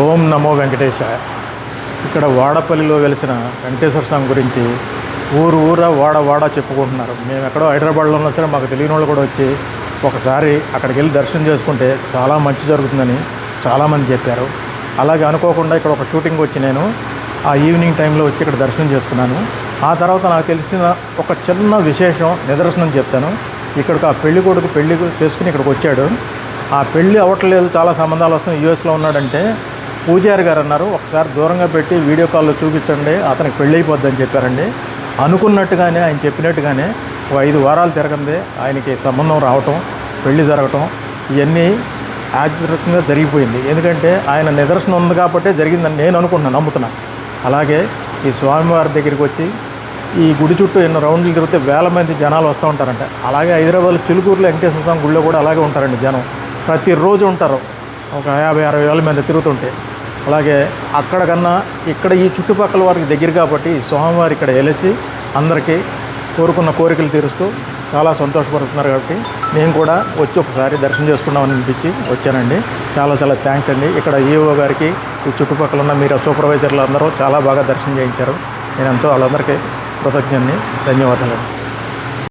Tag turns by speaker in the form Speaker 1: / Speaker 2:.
Speaker 1: ఓం నమో వెంకటేశాయ. ఇక్కడ వాడపల్లిలో వెలిసిన వెంకటేశ్వర స్వామి గురించి ఊరా వాడ చెప్పుకుంటున్నారు. మేము ఎక్కడో హైదరాబాద్లో ఉన్నా సరే మాకు తెలియని వాళ్ళు కూడా వచ్చి ఒకసారి అక్కడికి వెళ్ళి దర్శనం చేసుకుంటే చాలా మంచి జరుగుతుందని చాలామంది చెప్పారు. అలాగే అనుకోకుండా ఇక్కడ ఒక షూటింగ్ వచ్చి నేను ఆ ఈవినింగ్ టైంలో వచ్చి ఇక్కడ దర్శనం చేసుకున్నాను. ఆ తర్వాత నాకు తెలిసిన ఒక చిన్న విశేషం నిదర్శనం చెప్తాను. ఇక్కడికి ఆ పెళ్లి కొడుకు పెళ్లి చేసుకుని ఇక్కడికి వచ్చాడు. ఆ పెళ్ళి అవ్వట్లేదు, చాలా సంబంధాలు వస్తున్నాయి, యూఎస్లో ఉన్నాడంటే పూజారి గారు అన్నారు ఒకసారి దూరంగా పెట్టి వీడియో కాల్లో చూపించండి, అతనికి పెళ్ళి అయిపోద్దని చెప్పారండి. అనుకున్నట్టుగానే ఆయన చెప్పినట్టుగానే 5 వారాలు తిరగందే ఆయనకి సంబంధం రావటం, పెళ్లి జరగటం ఇవన్నీ యాదృచ్ఛికంగా జరిగిపోయింది. ఎందుకంటే ఆయన నిదర్శనం ఉంది కాబట్టి జరిగిందని నేను అనుకుంటున్నాను, నమ్ముతున్నాను. అలాగే ఈ స్వామివారి దగ్గరికి వచ్చి ఈ గుడి చుట్టూ ఎన్నో రౌండ్లు తిరిగితే వేల మంది జనాలు వస్తూ ఉంటారంట. అలాగే హైదరాబాద్లో చిలుకూరులో వెంకటేశ్వర స్వామి గుడిలో కూడా అలాగే ఉంటారండి జనం, ప్రతిరోజు ఉంటారు, ఒక 50-60 వేల మంది తిరుగుతుంటే. అలాగే అక్కడ కన్నా ఇక్కడ ఈ చుట్టుపక్కల వారికి దగ్గర కాబట్టి ఈ స్వామివారి ఇక్కడ వెలిసి అందరికీ కోరుకున్న కోరికలు తీరుస్తూ చాలా సంతోషపడుతున్నారు. కాబట్టి నేను కూడా వచ్చి ఒకసారి దర్శనం చేసుకున్నామని అనిపించి వచ్చానండి. చాలా థ్యాంక్స్ అండి. ఇక్కడ ఈఓ గారికి, ఈ చుట్టుపక్కల ఉన్న మీరు సూపర్వైజర్లు అందరూ చాలా బాగా దర్శనం చేయించారు. నేను ఎంతో వాళ్ళందరికీ కృతజ్ఞుని. ధన్యవాదాలు.